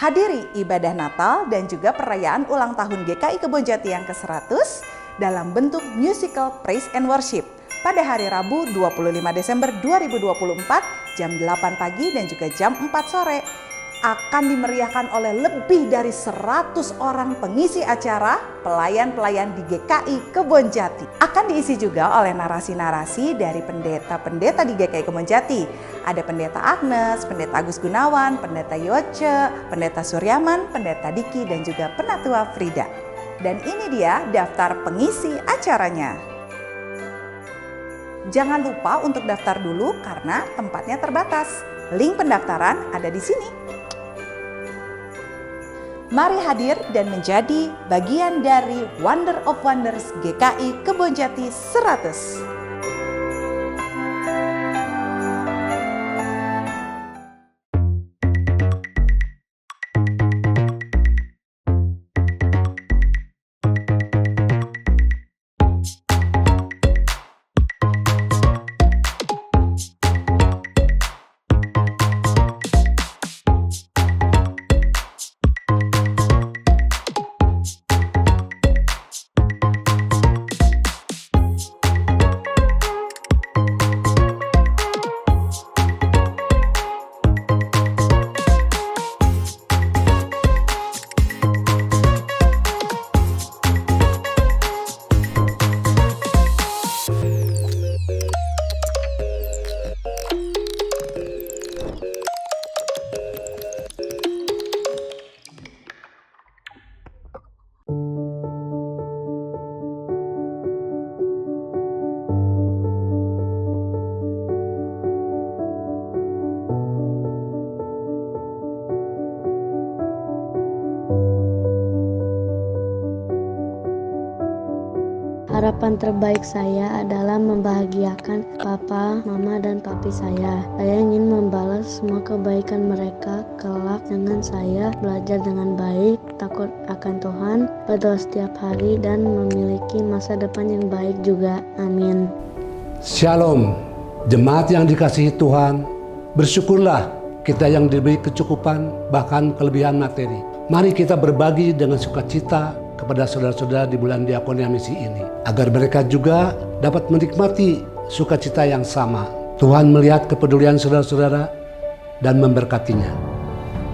Hadiri ibadah Natal dan juga perayaan ulang tahun GKI Kebonjati yang ke-100 dalam bentuk musical Praise and Worship pada hari Rabu 25 Desember 2024 jam 8 pagi dan juga jam 4 sore. Akan dimeriahkan oleh lebih dari 100 orang pengisi acara, pelayan-pelayan di GKI Kebonjati. Akan diisi juga oleh narasi-narasi dari pendeta-pendeta di GKI Kebonjati. Ada Pendeta Agnes, Pendeta Agus Gunawan, Pendeta Yoce, Pendeta Suryaman, Pendeta Diki, dan juga Penatua Frida. Dan ini dia daftar pengisi acaranya. Jangan lupa untuk daftar dulu karena tempatnya terbatas. Link pendaftaran ada di sini. Mari hadir dan menjadi bagian dari Wonder of Wonders GKI Kebonjati 100. Harapan terbaik saya adalah membahagiakan papa, mama, dan papi saya. Saya ingin membalas semua kebaikan mereka kelak dengan saya belajar dengan baik, takut akan Tuhan, berdoa setiap hari, dan memiliki masa depan yang baik juga. Amin. Shalom, jemaat yang dikasihi Tuhan. Bersyukurlah kita yang diberi kecukupan bahkan kelebihan materi. Mari kita berbagi dengan sukacita kepada saudara-saudara di bulan diakonia misi ini, agar mereka juga dapat menikmati sukacita yang sama. Tuhan melihat kepedulian saudara-saudara dan memberkatinya.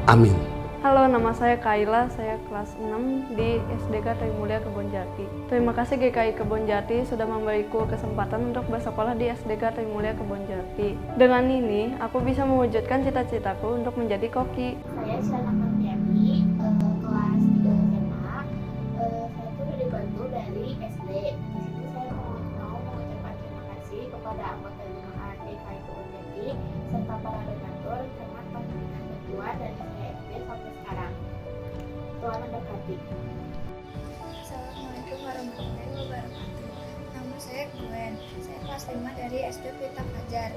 Amin. Halo, nama saya Kaila, saya kelas 6 di SDK Trimulya Kebonjati. Terima kasih GKI Kebonjati sudah memberiku kesempatan untuk bersekolah di SDK Trimulya Kebonjati. Dengan ini, aku bisa mewujudkan cita-citaku untuk menjadi koki. Saya Syana Mardiani, kelas 3 SMA. Saya sudah dibantu dari SD. Di situ saya mau mengucapkan terima kasih kepada anggota jemaat GKI Kebonjati serta para donatur karena pemberian bantuan dari saya SD sampai sekarang. Tuhan memberkati. Assalamualaikum warahmatullahi wabarakatuh. Nama saya Gwen. Saya kelas 5 dari SD Pelita Fajar.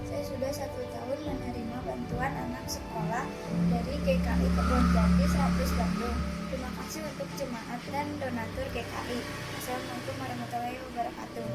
Saya sudah 1 tahun menerima bantuan anak sekolah dari GKI Kebonjati 100 Bandung. Terima kasih untuk jemaat dan donatur GKI. Assalamualaikum warahmatullahi wabarakatuh.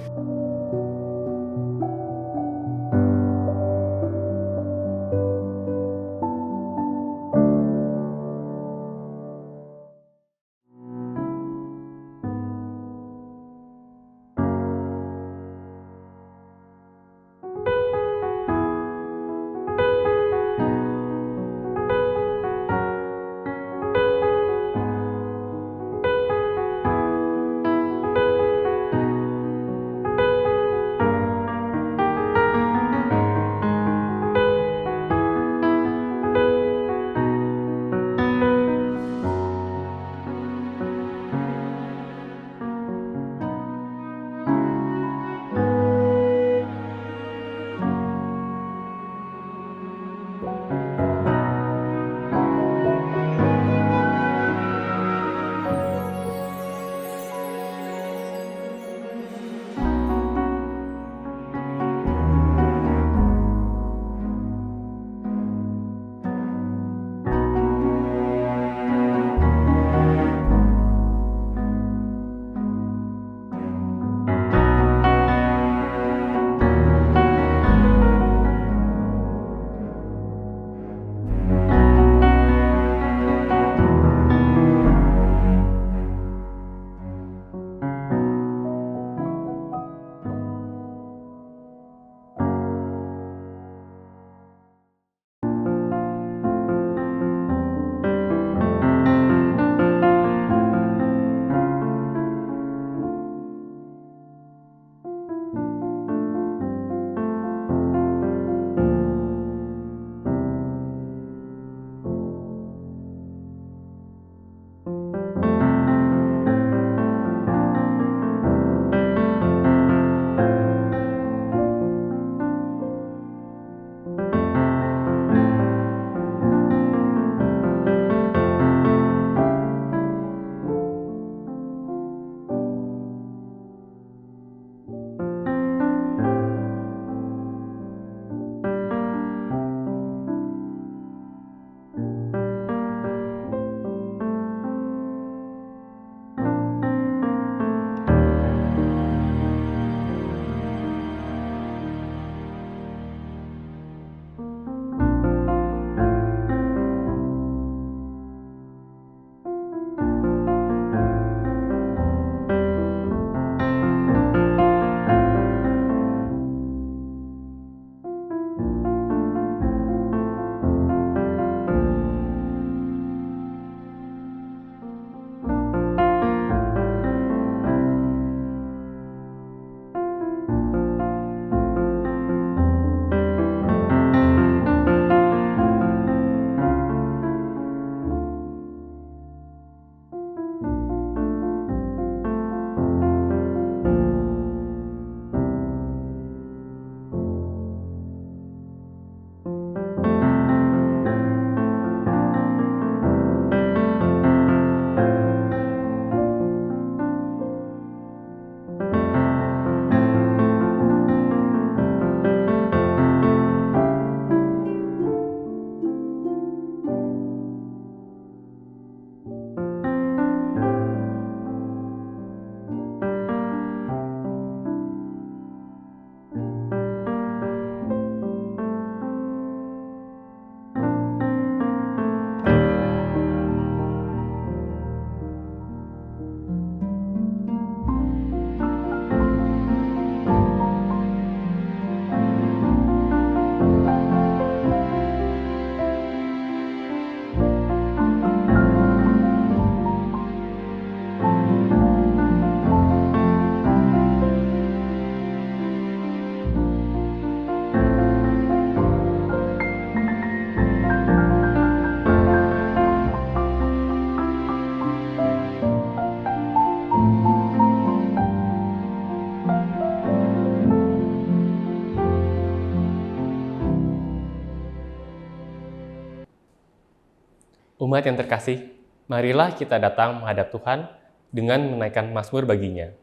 Umat yang terkasih, marilah kita datang menghadap Tuhan dengan menaikkan mazmur baginya.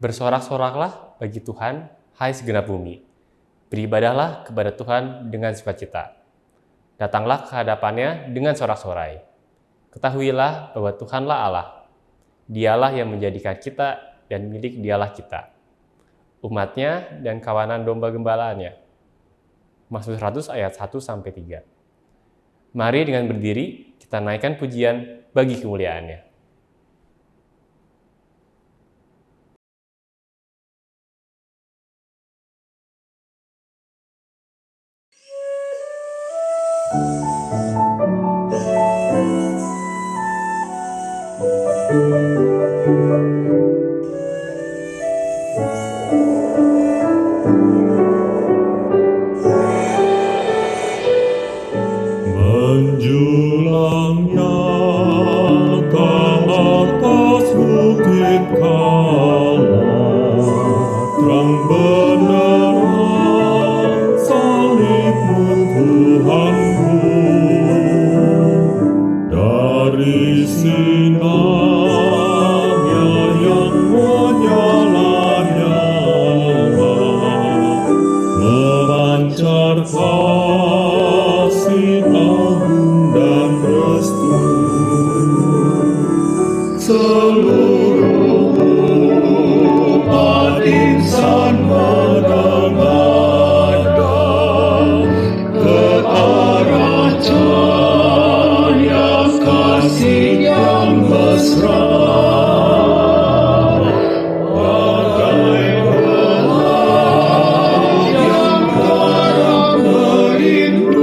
Bersorak-soraklah bagi Tuhan, hai segenap bumi. Beribadahlah kepada Tuhan dengan sukacita. Datanglah ke hadapannya dengan sorak-sorai. Ketahuilah bahwa Tuhanlah Allah. Dialah yang menjadikan kita dan milik dialah kita. Umatnya dan kawanan domba gembalaannya. Mazmur 100 ayat 1-3. Mari dengan berdiri kita naikkan pujian bagi kemuliaannya. Menjulangnya ke atas bukit Kala, terang benderang salibmu Tuhanku. Dari sinarnya yang menyala-nyala, memancar kasih agung dan restu. Seluruh umat insan menengadah ke arah cahaya kasih yang mesra. Bagai belah yang karang merindukan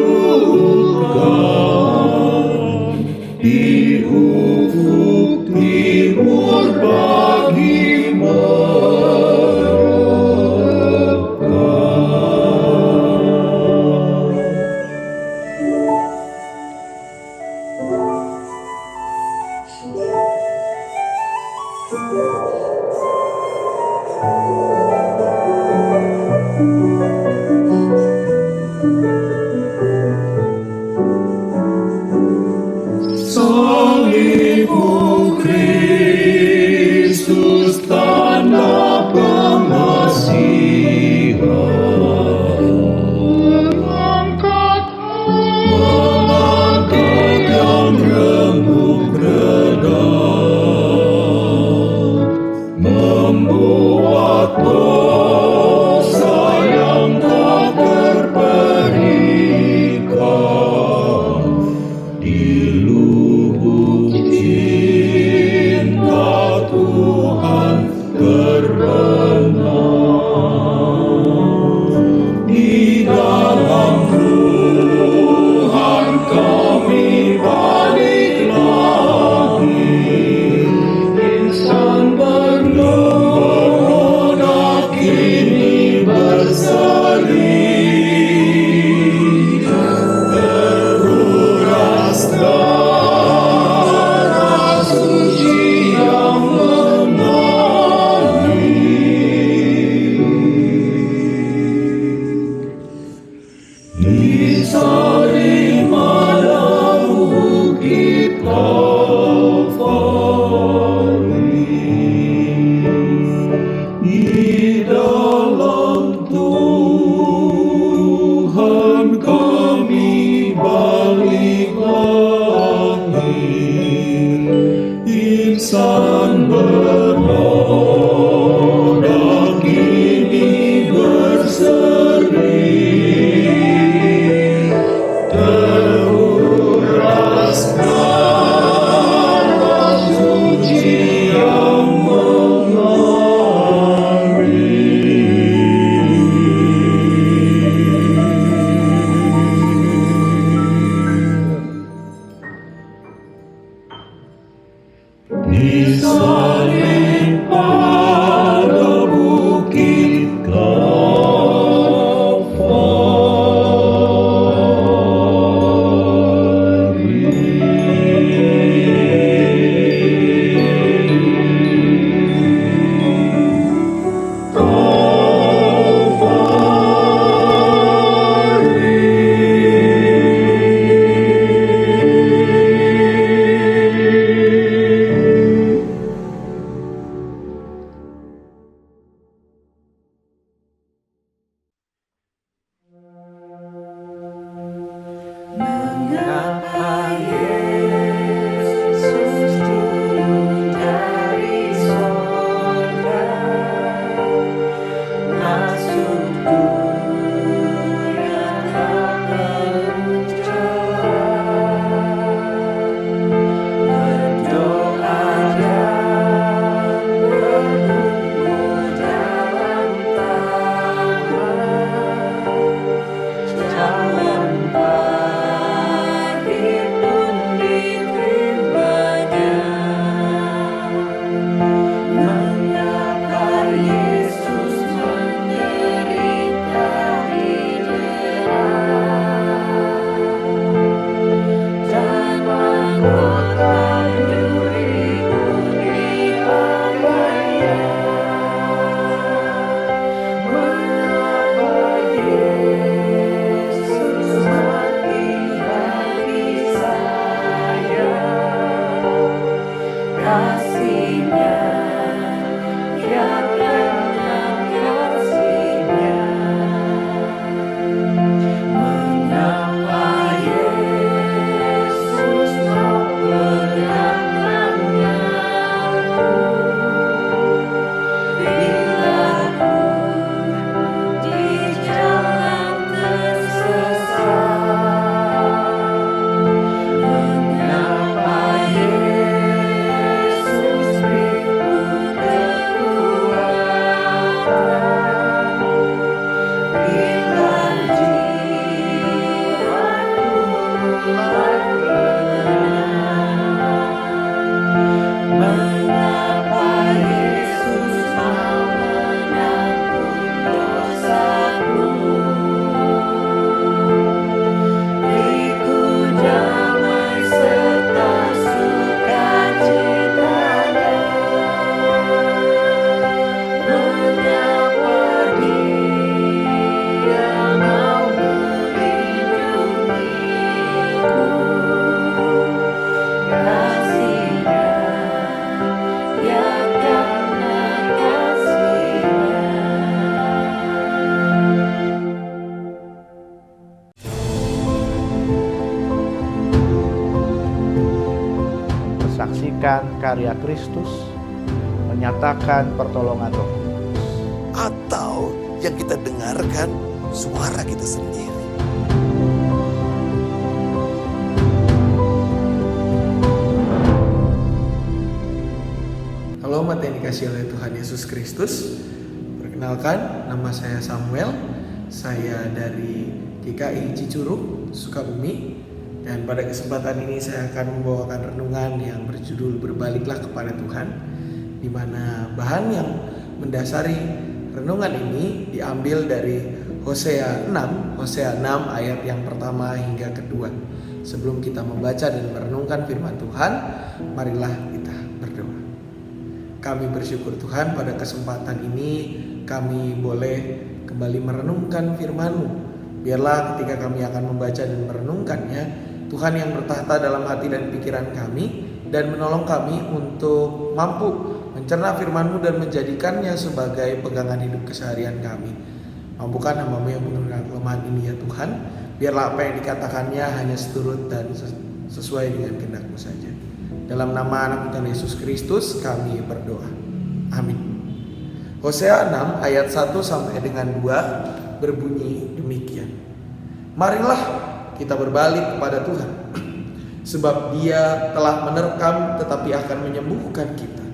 di ufuk timur bagi salibmu Kristus tanda pengasihan, mengangkat yang remuk redam, membuat dosa yang tak terperikan di lubuk cinta Tuhan terbenam. Di dalam Tuhan kami balik lagi, insan bernoda kini berseri. Teruras darah suci yang mengalir. Disalib pada bukit Kalvari, di dalam Tuhan kami balik lagi, insan bernoda kini berseri. Teruras darah suci yang mengalir. Disalib pada bukit Kalvari. menyaksikan karya Kristus, menyatakan pertolongan Roh Kudus. Atau yang kita dengarkan suara kita sendiri. Halo umat yang dikasihi oleh Tuhan Yesus Kristus. Perkenalkan, nama saya Samuel. Saya dari GKI Cicurug, Sukabumi. Dan pada kesempatan ini saya akan membawakan renungan yang berjudul Berbaliklah kepada Tuhan, di mana bahan yang mendasari renungan ini diambil dari Hosea 6 ayat yang pertama hingga kedua. Sebelum kita membaca dan merenungkan firman Tuhan, marilah kita berdoa. Kami bersyukur Tuhan pada kesempatan ini kami boleh kembali merenungkan firman-Mu. Biarlah ketika kami akan membaca dan merenungkannya, Tuhan yang bertahta dalam hati dan pikiran kami dan menolong kami untuk mampu mencerna firman-Mu dan menjadikannya sebagai pegangan hidup keseharian kami. Mampukan hamba-Mu yang penuh dengan kelemahan ini ya Tuhan. Biarlah apa yang dikatakannya hanya seturut dan sesuai dengan kehendak-Mu saja. Dalam nama anak Tuhan Yesus Kristus kami berdoa. Amin. Hosea 6 ayat 1 sampai dengan 2 berbunyi demikian. Marilah kita berbalik kepada Tuhan, sebab Dia telah menerkam tetapi akan menyembuhkan kita.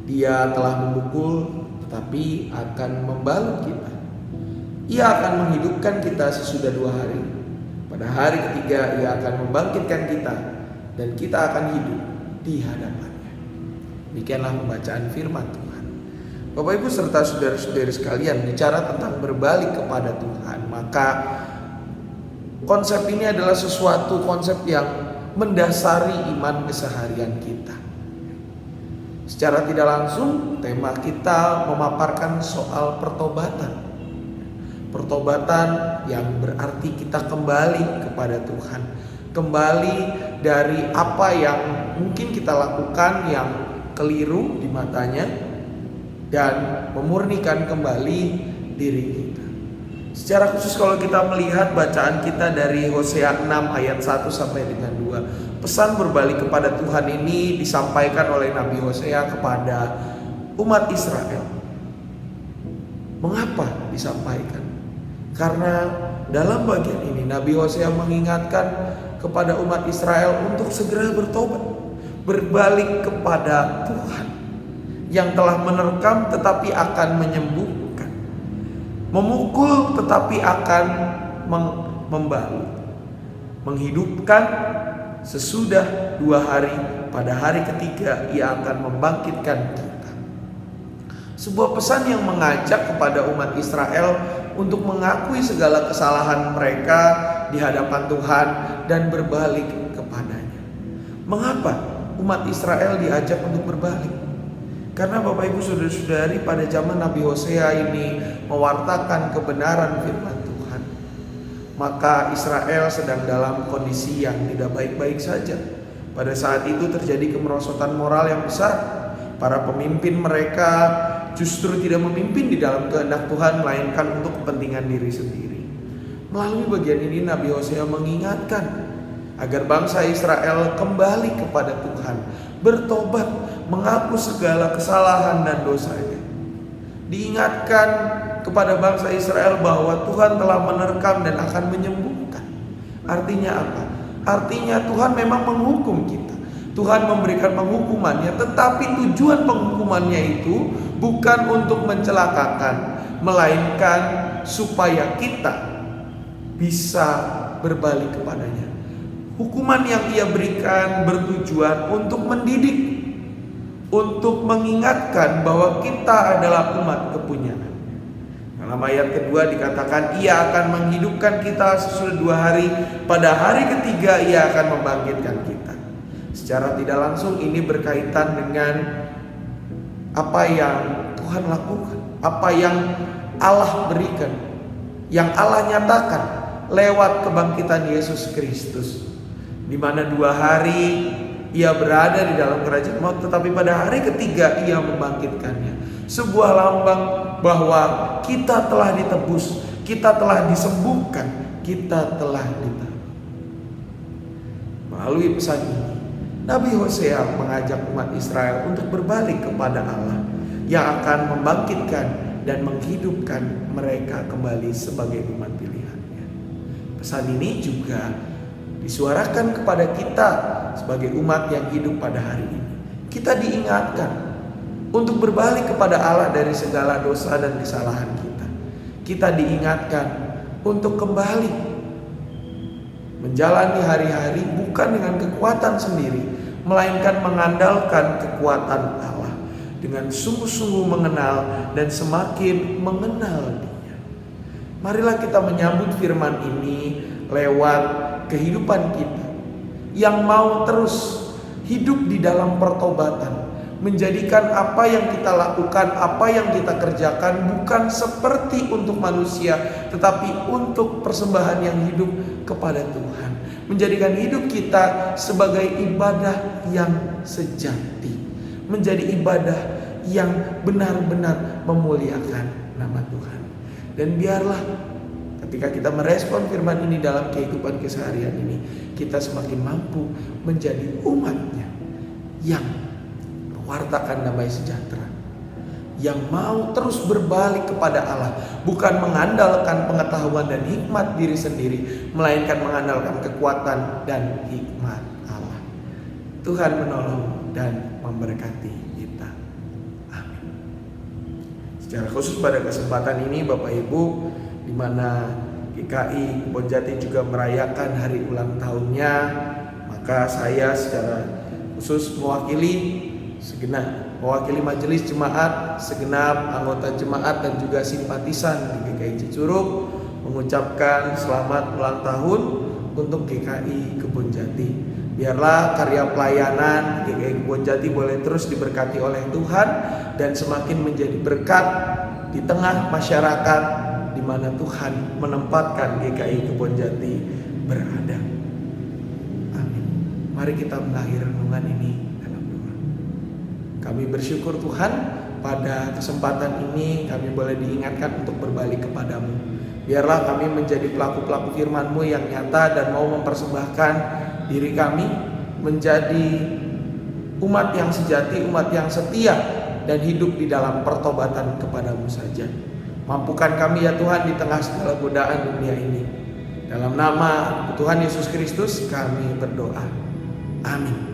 Dia telah memukul tetapi akan membalut kita. Ia akan menghidupkan kita sesudah 2 hari. Pada hari ketiga Ia akan membangkitkan kita, dan kita akan hidup di hadapannya. Demikianlah pembacaan firman Tuhan. Bapak Ibu serta saudara-saudari sekalian, bicara tentang berbalik kepada Tuhan, maka konsep ini adalah sesuatu konsep yang mendasari iman keseharian kita. Secara tidak langsung, tema kita memaparkan soal pertobatan. Pertobatan yang berarti kita kembali kepada Tuhan, kembali dari apa yang mungkin kita lakukan yang keliru di matanya, dan memurnikan kembali diri kita. Secara khusus kalau kita melihat bacaan kita dari Hosea 6 ayat 1 sampai dengan 2, pesan berbalik kepada Tuhan ini disampaikan oleh Nabi Hosea kepada umat Israel. Mengapa disampaikan? Karena dalam bagian ini Nabi Hosea mengingatkan kepada umat Israel untuk segera bertobat, berbalik kepada Tuhan yang telah menerkam tetapi akan menyembuhkan, memukul tetapi akan membalut, menghidupkan sesudah 2 hari, pada hari ketiga Ia akan membangkitkan kita. Sebuah pesan yang mengajak kepada umat Israel untuk mengakui segala kesalahan mereka di hadapan Tuhan dan berbalik kepadanya. Mengapa umat Israel diajak untuk berbalik? Karena Bapak Ibu Saudara-saudari, pada zaman Nabi Hosea ini mewartakan kebenaran firman Tuhan, maka Israel sedang dalam kondisi yang tidak baik-baik saja. Pada saat itu terjadi kemerosotan moral yang besar. Para pemimpin mereka justru tidak memimpin di dalam kehendak Tuhan, melainkan untuk kepentingan diri sendiri. Melalui bagian ini Nabi Hosea mengingatkan agar bangsa Israel kembali kepada Tuhan, bertobat, mengaku segala kesalahan dan dosanya. Diingatkan kepada bangsa Israel bahwa Tuhan telah menerkam dan akan menyembuhkan. Artinya apa? Artinya Tuhan memang menghukum kita. Tuhan memberikan penghukumannya, tetapi tujuan penghukumannya itu bukan untuk mencelakakan, melainkan supaya kita bisa berbalik kepadanya. Hukuman yang Ia berikan bertujuan untuk mendidik, untuk mengingatkan bahwa kita adalah umat kepunyaan. Dalam ayat kedua dikatakan Ia akan menghidupkan kita sesudah 2 hari, pada hari ketiga Ia akan membangkitkan kita. Secara tidak langsung ini berkaitan dengan apa yang Tuhan lakukan, apa yang Allah berikan, yang Allah nyatakan lewat kebangkitan Yesus Kristus, di mana 2 hari Ia berada di dalam kerajaan maut, tetapi pada hari ketiga Ia membangkitkannya. Sebuah lambang bahwa kita telah ditebus, kita telah disembuhkan, kita telah ditebus. Melalui pesan ini, Nabi Hosea mengajak umat Israel untuk berbalik kepada Allah yang akan membangkitkan dan menghidupkan mereka kembali sebagai umat pilihannya. Pesan ini juga disuarakan kepada kita sebagai umat yang hidup pada hari ini. Kita diingatkan untuk berbalik kepada Allah dari segala dosa dan kesalahan kita. Kita diingatkan untuk kembali menjalani hari-hari bukan dengan kekuatan sendiri, melainkan mengandalkan kekuatan Allah, dengan sungguh-sungguh mengenal dan semakin mengenal Dia. Marilah kita menyambut firman ini lewat kehidupan kita yang mau terus hidup di dalam pertobatan, menjadikan apa yang kita lakukan, apa yang kita kerjakan bukan seperti untuk manusia, tetapi untuk persembahan yang hidup kepada Tuhan. Menjadikan hidup kita sebagai ibadah yang sejati, menjadi ibadah yang benar-benar memuliakan nama Tuhan. Dan biarlah ketika kita merespon firman ini dalam kehidupan keseharian ini, kita semakin mampu menjadi umatnya yang mewartakan damai sejahtera, yang mau terus berbalik kepada Allah, bukan mengandalkan pengetahuan dan hikmat diri sendiri, melainkan mengandalkan kekuatan dan hikmat Allah. Tuhan menolong dan memberkati kita. Amin. Secara khusus pada kesempatan ini Bapak Ibu, di mana GKI Kebonjati juga merayakan hari ulang tahunnya, maka saya secara khusus mewakili majelis jemaat, segenap anggota jemaat dan juga simpatisan di GKI Cicurug mengucapkan selamat ulang tahun untuk GKI Kebonjati. Biarlah karya pelayanan GKI Kebonjati boleh terus diberkati oleh Tuhan dan semakin menjadi berkat di tengah masyarakat di mana Tuhan menempatkan GKI Kebonjati berada. Amin. Mari kita mengakhiri renungan ini dalam doa. Kami bersyukur Tuhan, pada kesempatan ini kami boleh diingatkan untuk berbalik kepadamu. Biarlah kami menjadi pelaku-pelaku firman-Mu yang nyata dan mau mempersembahkan diri kami menjadi umat yang sejati, umat yang setia dan hidup di dalam pertobatan kepadamu saja. Mampukan kami ya Tuhan di tengah segala godaan dunia ini. Dalam nama Tuhan Yesus Kristus kami berdoa. Amin.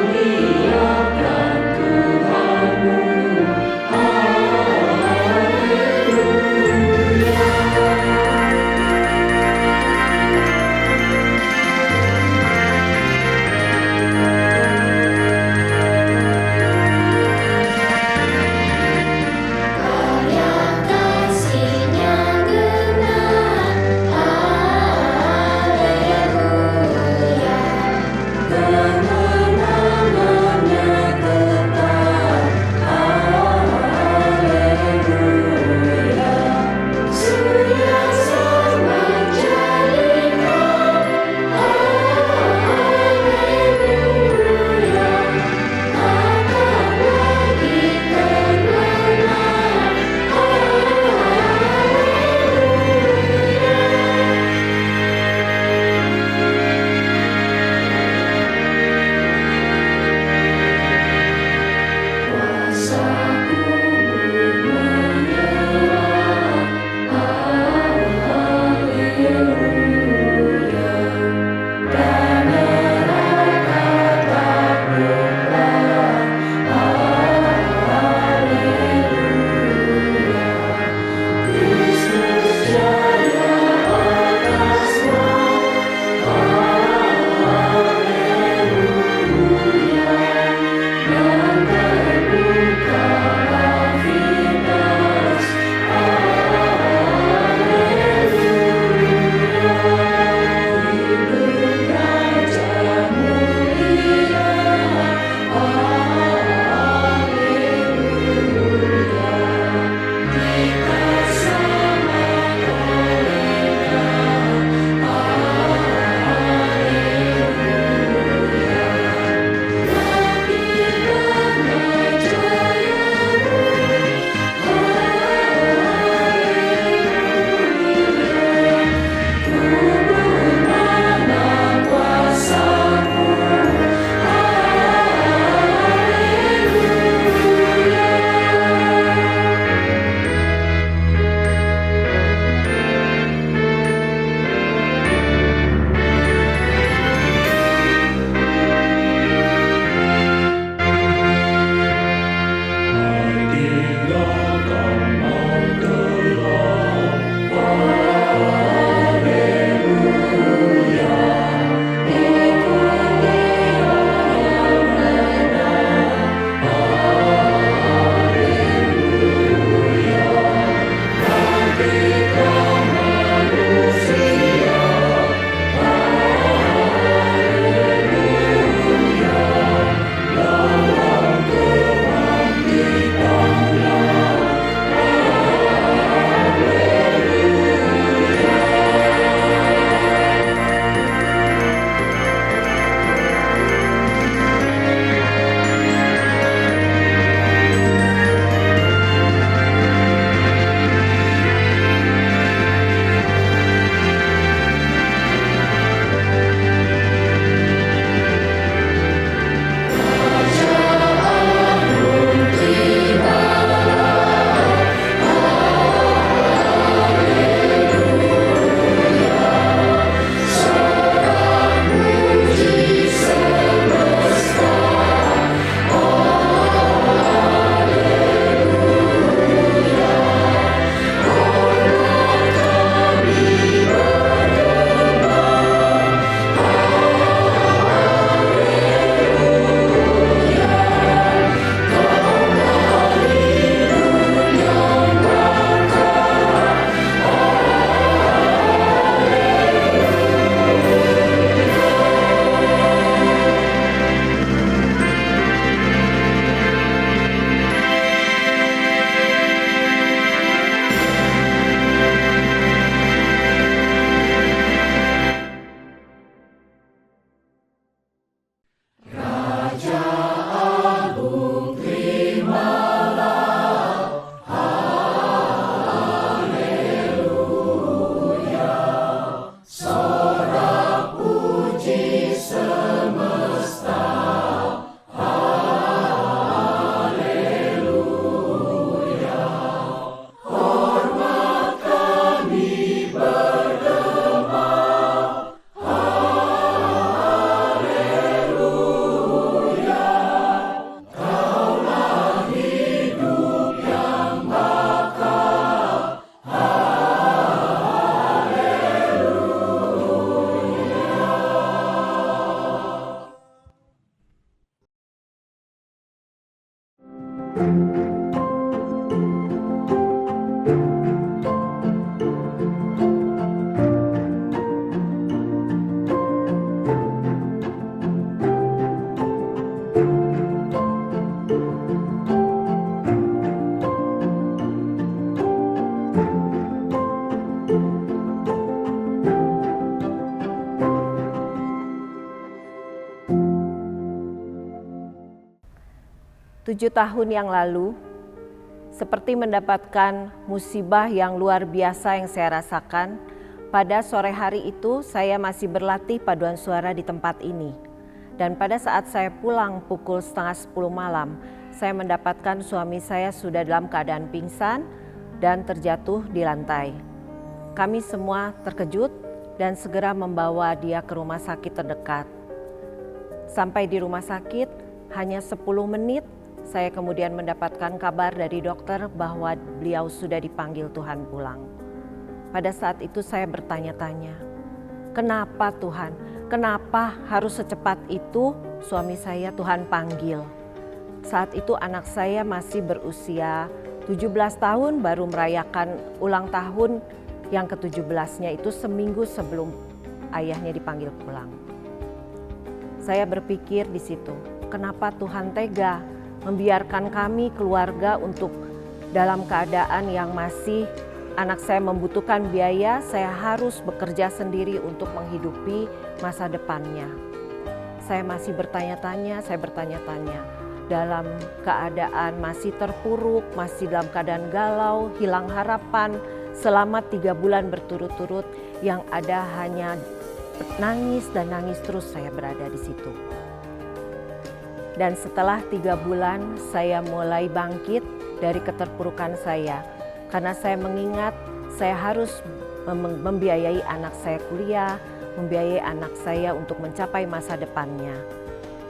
Muliakan Tuhanmu. 7 tahun yang lalu, seperti mendapatkan musibah yang luar biasa yang saya rasakan, pada sore hari itu saya masih berlatih paduan suara di tempat ini. Dan pada saat saya pulang pukul 9:30 malam, saya mendapatkan suami saya sudah dalam keadaan pingsan dan terjatuh di lantai. Kami semua terkejut dan segera membawa dia ke rumah sakit terdekat. Sampai di rumah sakit, hanya 10 menit, saya kemudian mendapatkan kabar dari dokter bahwa beliau sudah dipanggil Tuhan pulang. Pada saat itu saya bertanya-tanya, kenapa Tuhan? Kenapa harus secepat itu suami saya Tuhan panggil? Saat itu anak saya masih berusia 17 tahun, baru merayakan ulang tahun yang ke-17-nya itu seminggu sebelum ayahnya dipanggil pulang. Saya berpikir di situ, kenapa Tuhan tega membiarkan kami keluarga untuk dalam keadaan yang masih anak saya membutuhkan biaya, saya harus bekerja sendiri untuk menghidupi masa depannya. Saya masih bertanya-tanya, dalam keadaan masih terpuruk, masih dalam keadaan galau, hilang harapan selama 3 bulan berturut-turut, yang ada hanya nangis dan nangis terus saya berada di situ. Dan setelah 3 bulan saya mulai bangkit dari keterpurukan saya. Karena saya mengingat saya harus membiayai anak saya kuliah, membiayai anak saya untuk mencapai masa depannya.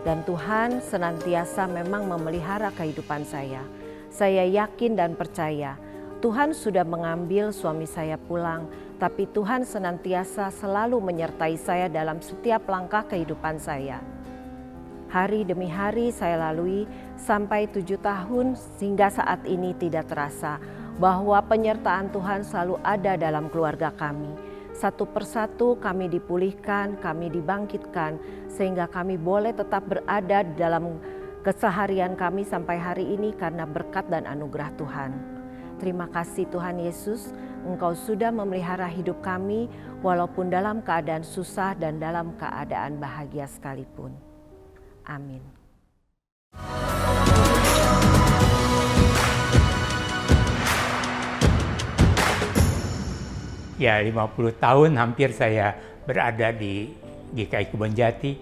Dan Tuhan senantiasa memang memelihara kehidupan saya. Saya yakin dan percaya Tuhan sudah mengambil suami saya pulang, tapi Tuhan senantiasa selalu menyertai saya dalam setiap langkah kehidupan saya. Hari demi hari saya lalui sampai 7 tahun sehingga saat ini tidak terasa bahwa penyertaan Tuhan selalu ada dalam keluarga kami. Satu persatu kami dipulihkan, kami dibangkitkan sehingga kami boleh tetap berada dalam keseharian kami sampai hari ini karena berkat dan anugerah Tuhan. Terima kasih Tuhan Yesus, Engkau sudah memelihara hidup kami walaupun dalam keadaan susah dan dalam keadaan bahagia sekalipun. Amin. Ya, 50 tahun hampir saya berada di GKI Kebonjati.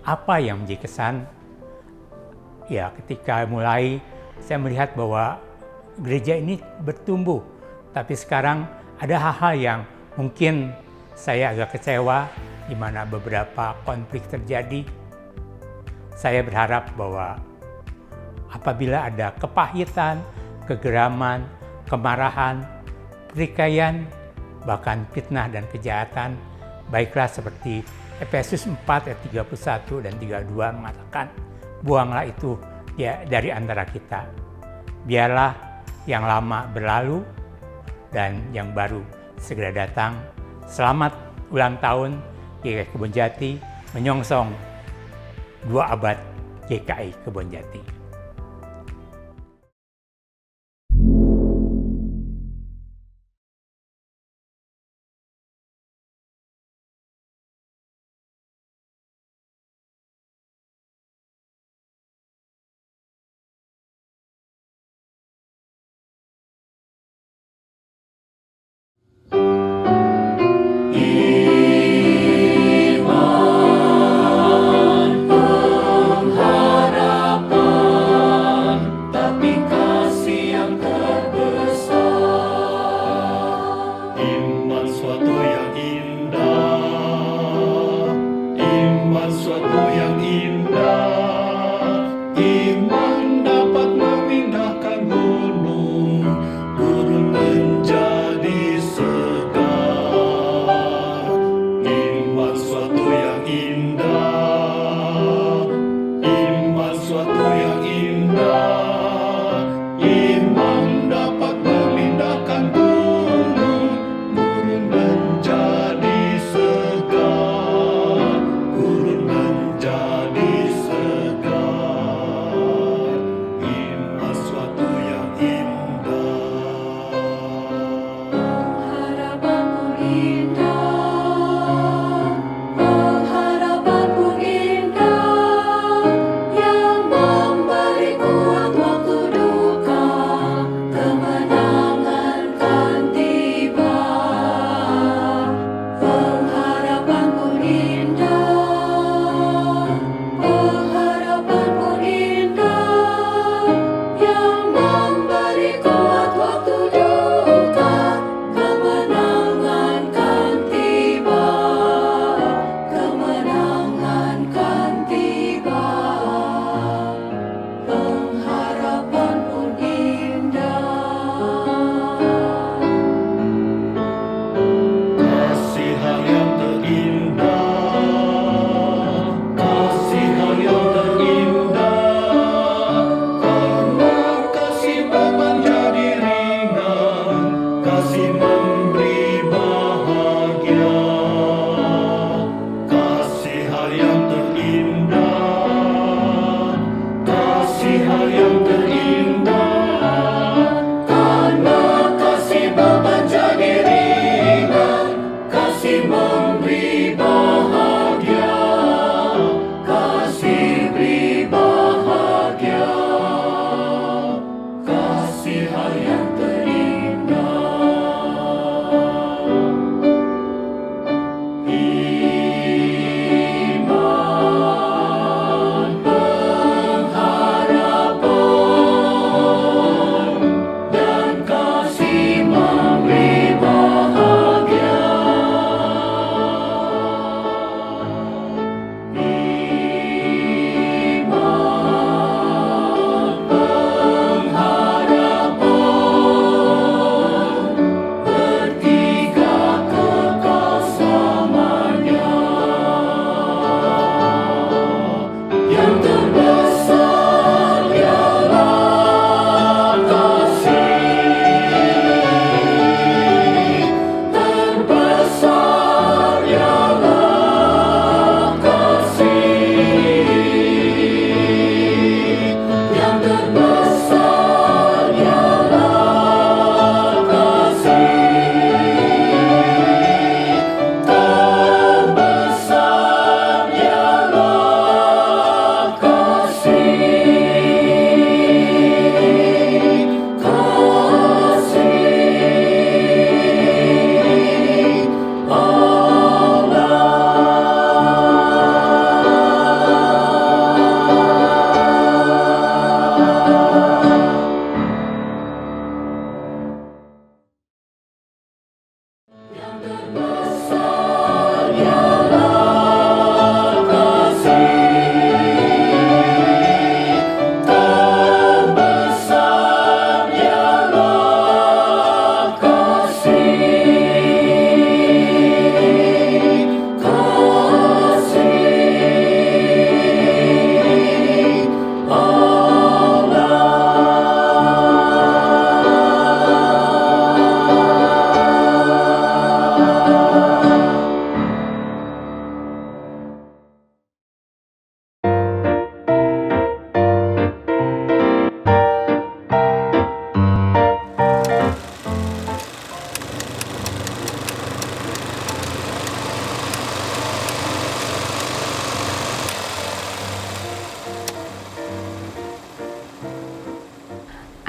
Apa yang menjadi kesan? Ya, ketika mulai saya melihat bahwa gereja ini bertumbuh. Tapi sekarang ada hal-hal yang mungkin saya agak kecewa, di mana beberapa konflik terjadi. Saya berharap bahwa apabila ada kepahitan, kegeraman, kemarahan, pertikaian, bahkan fitnah dan kejahatan, baiklah seperti Efesus 4 ayat 31 dan 32 mengatakan, buanglah itu ya dari antara kita. Biarlah yang lama berlalu dan yang baru segera datang. Selamat ulang tahun GKI Kebonjati menyongsong 2 abad GKI Kebonjati.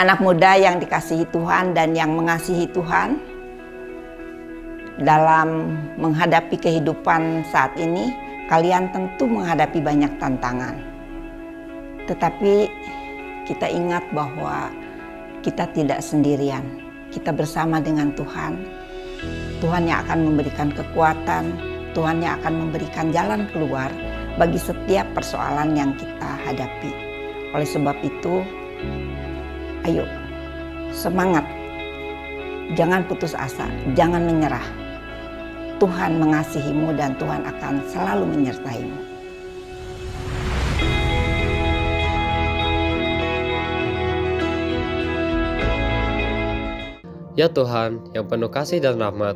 anak muda yang dikasihi Tuhan dan yang mengasihi Tuhan, dalam menghadapi kehidupan saat ini, kalian tentu menghadapi banyak tantangan. Tetapi kita ingat bahwa kita tidak sendirian. Kita bersama dengan Tuhan. Tuhan yang akan memberikan kekuatan, Tuhan yang akan memberikan jalan keluar bagi setiap persoalan yang kita hadapi. Oleh sebab itu, ayo semangat. Jangan putus asa, jangan menyerah. Tuhan mengasihimu dan Tuhan akan selalu menyertaimu. Ya Tuhan, yang penuh kasih dan rahmat,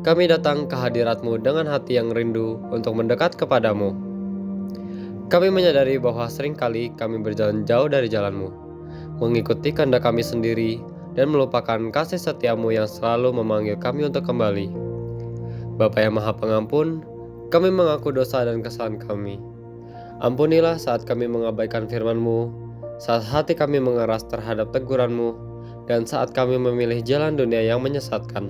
kami datang ke hadirat-Mu dengan hati yang rindu untuk mendekat kepadamu. Kami menyadari bahwa seringkali kami berjalan jauh dari jalan-Mu, mengikuti kehendak kami sendiri, dan melupakan kasih setia-Mu yang selalu memanggil kami untuk kembali. Bapa yang Maha Pengampun, kami mengaku dosa dan kesalahan kami. Ampunilah saat kami mengabaikan firman-Mu, saat hati kami mengeras terhadap teguran-Mu, dan saat kami memilih jalan dunia yang menyesatkan.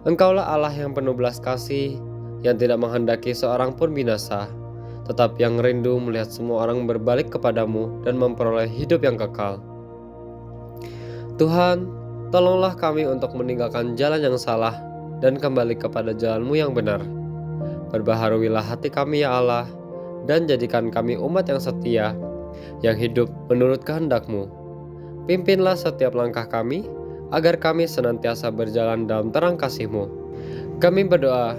Engkaulah Allah yang penuh belas kasih, yang tidak menghendaki seorang pun binasa, tetapi yang rindu melihat semua orang berbalik kepadamu dan memperoleh hidup yang kekal. Tuhan, tolonglah kami untuk meninggalkan jalan yang salah dan kembali kepada jalan-Mu yang benar. Perbaharuilah hati kami ya Allah, dan jadikan kami umat yang setia, yang hidup menurut kehendak-Mu. Pimpinlah setiap langkah kami, agar kami senantiasa berjalan dalam terang kasih-Mu. Kami berdoa,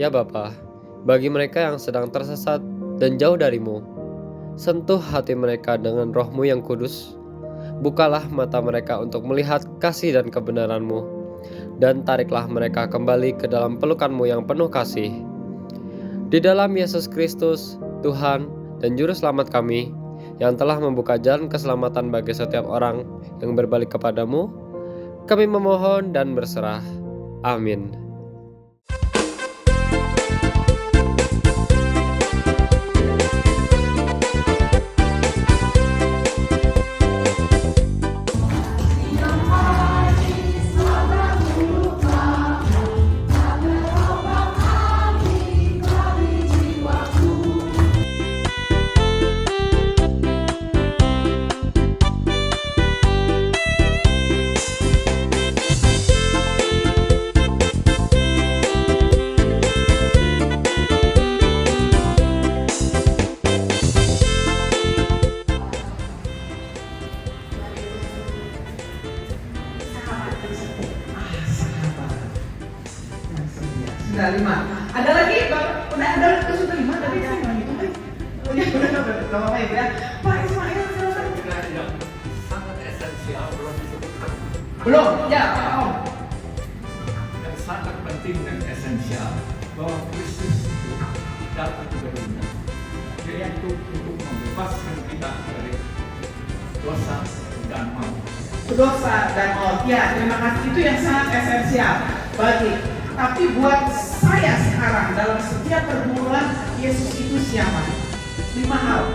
ya Bapa, bagi mereka yang sedang tersesat dan jauh dari-Mu. Sentuh hati mereka dengan Roh-Mu yang kudus. Bukalah mata mereka untuk melihat kasih dan kebenaran-Mu, dan tariklah mereka kembali ke dalam pelukan-Mu yang penuh kasih. Di dalam Yesus Kristus, Tuhan dan Juru Selamat kami, yang telah membuka jalan keselamatan bagi setiap orang yang berbalik kepadamu, kami memohon dan berserah. Amin. Sudah 5. Ada lagi? Udah ada sudah 5 tadi kan? Oh ya, udah apa ya? Pak Ismail silakan. Sangat esensial belum disebutkan. Belum? Ya, Pak Om. Yang sangat penting dan esensial bahwa Kristus itu datang ke dunia, yaitu untuk membebaskan kita dari dosa dan maut. Dosa dan maut. Ya, terima kasih. Itu yang sangat esensial bagi. Tapi buat saya sekarang dalam setiap pergumulan, Yesus itu siapa? 5 hal.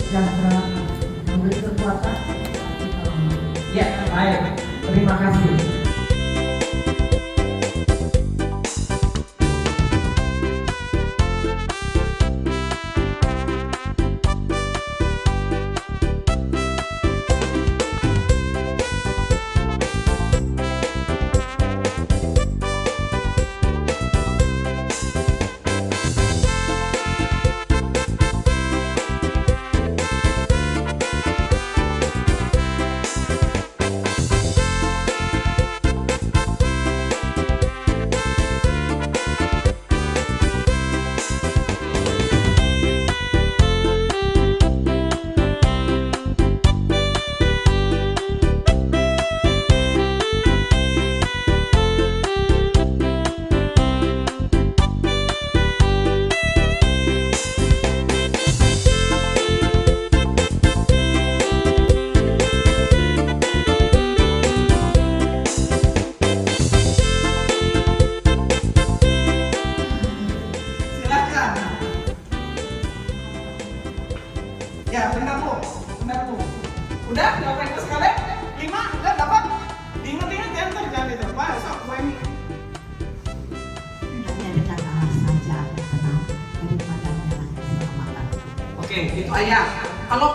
sejahtera, memberi kekuatan. Ya, baik. Terima kasih. Ya, benar Bu. Udah, Bapak Ibu sekalian, 5, udah dapat? Diingat-ingat ya, ntar jangan itu. Wah, sok, gue ini. Hanya dekat Allah saja tenang daripada menyerang keselamatan. Oke, itu ayat. Kalau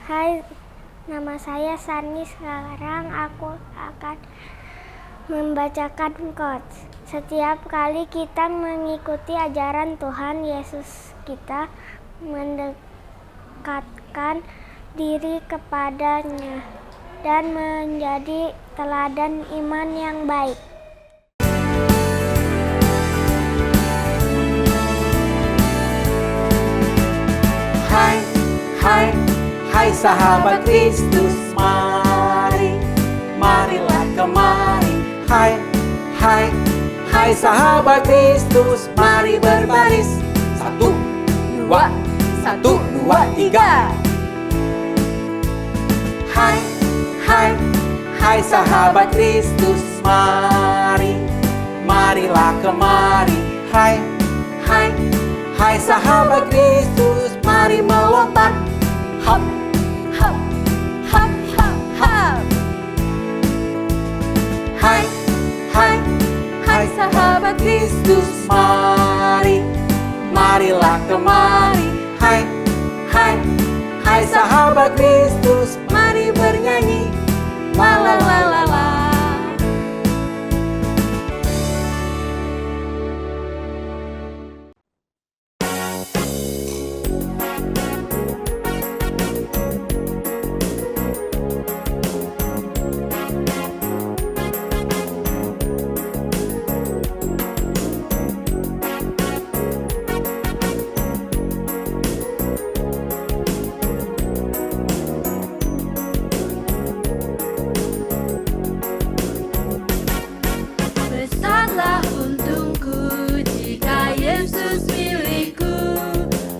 Hai, nama saya Sani. Sekarang aku akan membacakan quotes. Setiap kali kita mengikuti ajaran Tuhan Yesus, kita mendekatkan diri kepadanya dan menjadi teladan iman yang baik. Hai sahabat Kristus, marilah kemari. Hai sahabat Kristus, mari berbaris. 1, 2, 1, 2, 3. Hai sahabat Kristus, marilah kemari. sahabat Kristus, mari melompat. Hop, hop, hop, hop, hop. Hai, hai, hai sahabat Kristus, mari, marilah kemari. Hai, hai, hai sahabat Kristus, mari bernyanyi. La la la la la. Besarlah untungku jika Yesus milikku,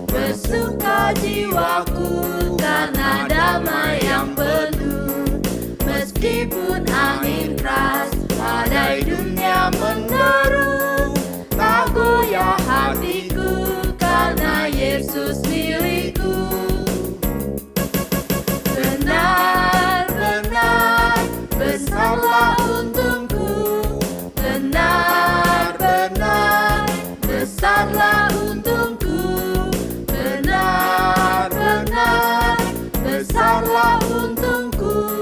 bersuka jiwaku karena damai yang penuh. Meskipun angin keras badai dunia menderu, tak goyah hatiku karena Yesus milikku. Benar-benar besarlah untungku, benar-benar besarlah untungku, benar-benar besarlah untungku,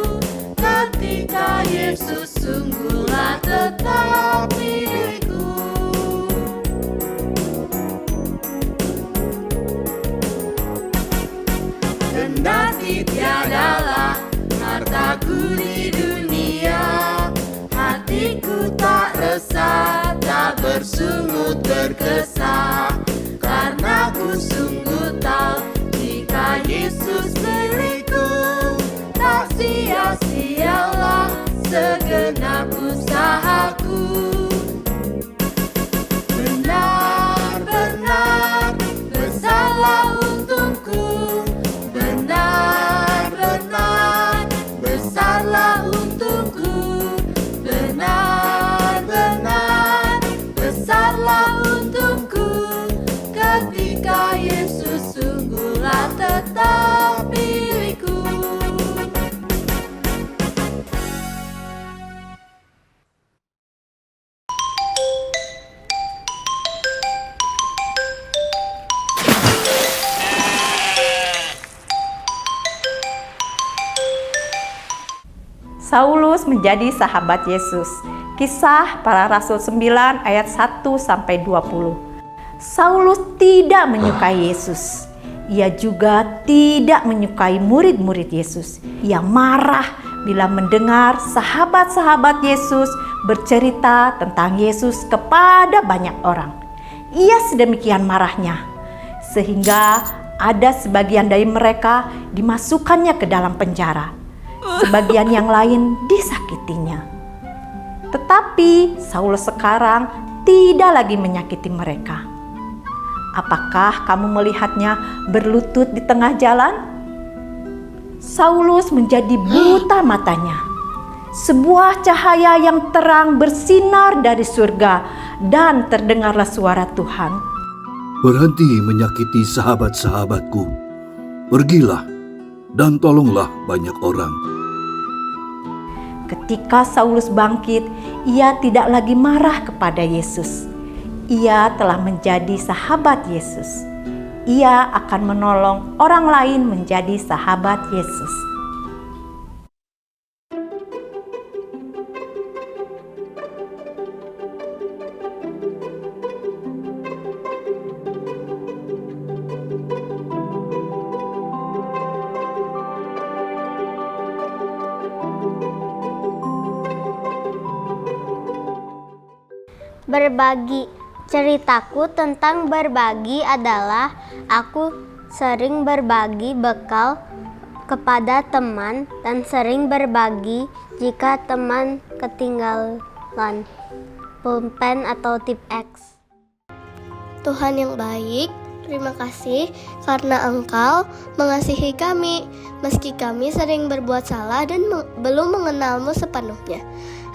ketika Yesus sungguhlah tetap milikku. Kendati tiadalah hartaku di dunia, hatiku tak resah, tak bersungut berkesah, karena ku sungguh tahu jika Yesus milikku, tak sia-sialah segenap usahaku. Benar-benar besarlah untungku, benar-benar besarlah untungku, benar-benar besarlah untungku, ketika Yesus sungguhlah tetap milikku. Saulus menjadi sahabat Yesus. Kisah Para Rasul 9 ayat 1-20. Saulus tidak menyukai Yesus. Ia juga tidak menyukai murid-murid Yesus. Ia marah bila mendengar sahabat-sahabat Yesus bercerita tentang Yesus kepada banyak orang. Ia sedemikian marahnya sehingga ada sebagian dari mereka dimasukkannya ke dalam penjara. Sebagian yang lain disakitinya. Tetapi Saulus sekarang tidak lagi menyakiti mereka. Apakah kamu melihatnya berlutut di tengah jalan? Saulus menjadi buta matanya. Sebuah cahaya yang terang bersinar dari surga dan terdengarlah suara Tuhan. Berhenti menyakiti sahabat-sahabatku. Pergilah dan tolonglah banyak orang. Ketika Saulus bangkit, ia tidak lagi marah kepada Yesus. Ia telah menjadi sahabat Yesus. Ia akan menolong orang lain menjadi sahabat Yesus. Berbagi. Ceritaku tentang berbagi adalah aku sering berbagi bekal kepada teman dan sering berbagi jika teman ketinggalan pulpen atau tip X. Tuhan yang baik, terima kasih karena Engkau mengasihi kami meski kami sering berbuat salah dan belum mengenal-Mu sepenuhnya.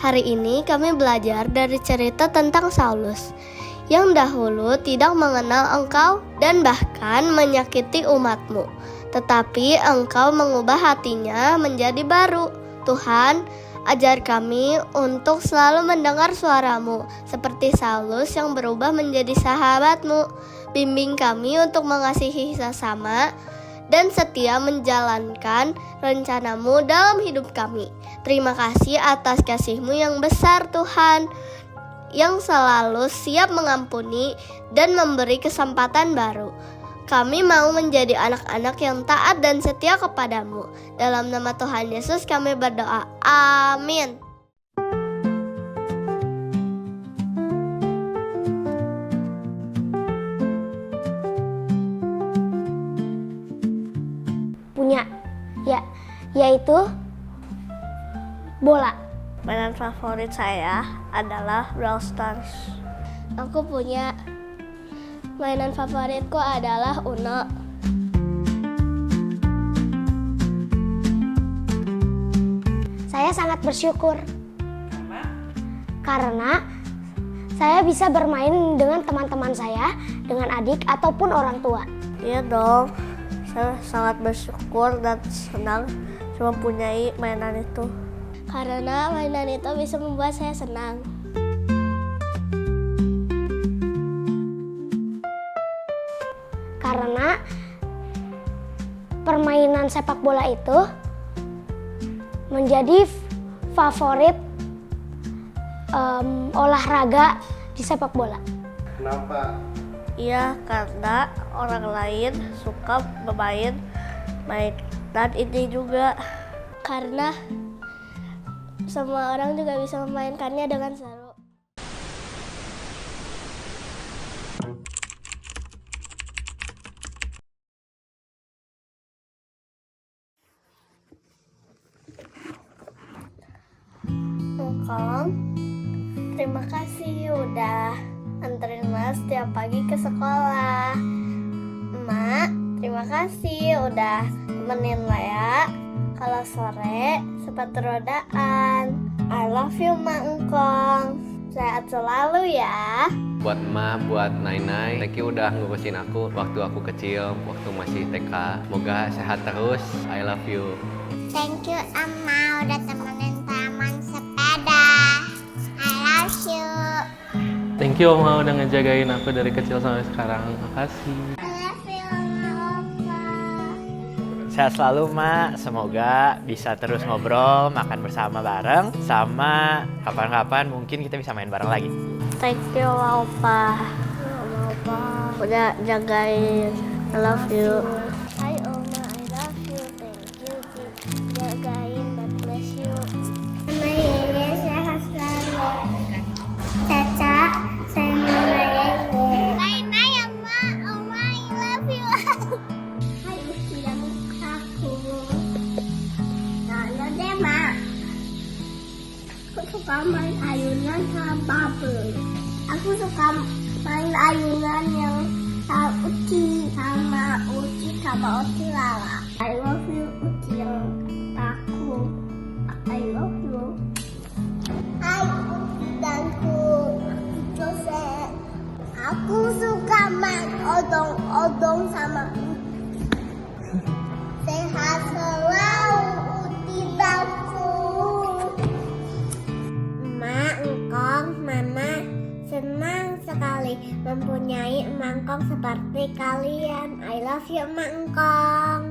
Hari ini kami belajar dari cerita tentang Saulus. yang dahulu tidak mengenal Engkau dan bahkan menyakiti umat-Mu. Tetapi Engkau mengubah hatinya menjadi baru. Tuhan, ajar kami untuk selalu mendengar suara-Mu, seperti Saulus yang berubah menjadi sahabat-Mu. Bimbing kami untuk mengasihi sesama dan setia menjalankan rencana-Mu dalam hidup kami. Terima kasih atas kasih-Mu yang besar, Tuhan, yang selalu siap mengampuni dan memberi kesempatan baru. Kami mau menjadi anak-anak yang taat dan setia kepadamu. Dalam nama Tuhan Yesus kami berdoa. Amin. Punya, yaitu bola. Mainan favorit saya adalah Brawl Stars. Aku punya mainan favoritku adalah Uno. Saya sangat bersyukur karena saya bisa bermain dengan teman-teman saya, dengan adik ataupun orang tua. Iya dong, saya sangat bersyukur dan senang mempunyai mainan itu. Karena mainan itu bisa membuat saya senang. Karena permainan sepak bola itu menjadi favorit olahraga di sepak bola. Kenapa? Iya, karena orang lain suka bermain mainan ini juga. Karena semua orang juga bisa memainkannya dengan seru. Engkong, terima kasih udah anterin Mas setiap pagi ke sekolah. Emak, terima kasih udah temenin Lea kalau sore sepatu rodaan. I love you, Mak Engkong. Sehat selalu ya. Buat emak, buat Nainai, thank you udah ngurusin aku waktu aku kecil, waktu masih TK. Semoga sehat terus. I love you. Thank you, Ama, udah temenin taman sepeda. I love you. Thank you Oma udah ngejagain aku dari kecil sampai sekarang. Makasih. Sehat selalu, Mak. Semoga bisa terus ngobrol, makan bersama bareng, sama kapan-kapan mungkin kita bisa main bareng lagi. Thank you, Opa. Udah jagain. I love you. Hai, Oma. I love you. Thank you. Jagain. God bless you. Mama Yeye sehat selalu. Caca, saya mau Yeye. Naina ya, Ma. Oma, I love you. Hai, usia aku. Halo deh, Ma. Aku suka main ayunan sama bubble. Aku suka main ayunan yang sama Uci sama Uci Lala. I love you, Uci yang aku. I love you. Hai, Uci danku. Jose. Aku suka main odong-odong sama Uci. Sehat selalu, Uci danku. Mak, Engkong, Mama senang sekali mempunyai Engkong seperti kalian. I love you, Mak Engkong.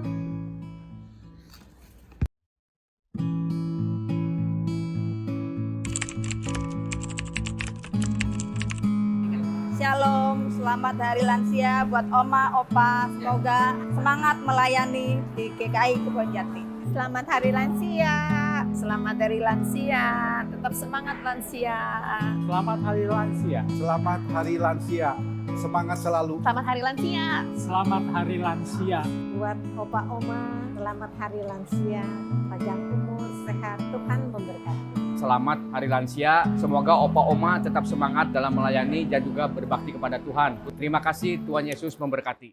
Shalom, selamat Hari Lansia buat Oma, Opa. Semoga semangat melayani di GKI Kebonjati. Selamat Hari Lansia. Selamat Hari Lansia. Tetap semangat lansia. Selamat Hari Lansia. Selamat Hari Lansia. Semangat selalu. Selamat Hari Lansia. Selamat Hari Lansia. Buat Opa, Oma, selamat Hari Lansia. Panjang umur, sehat, Tuhan memberkati. Selamat Hari Lansia. Semoga Opa Oma tetap semangat dalam melayani dan juga berbakti kepada Tuhan. Terima kasih, Tuhan Yesus memberkati.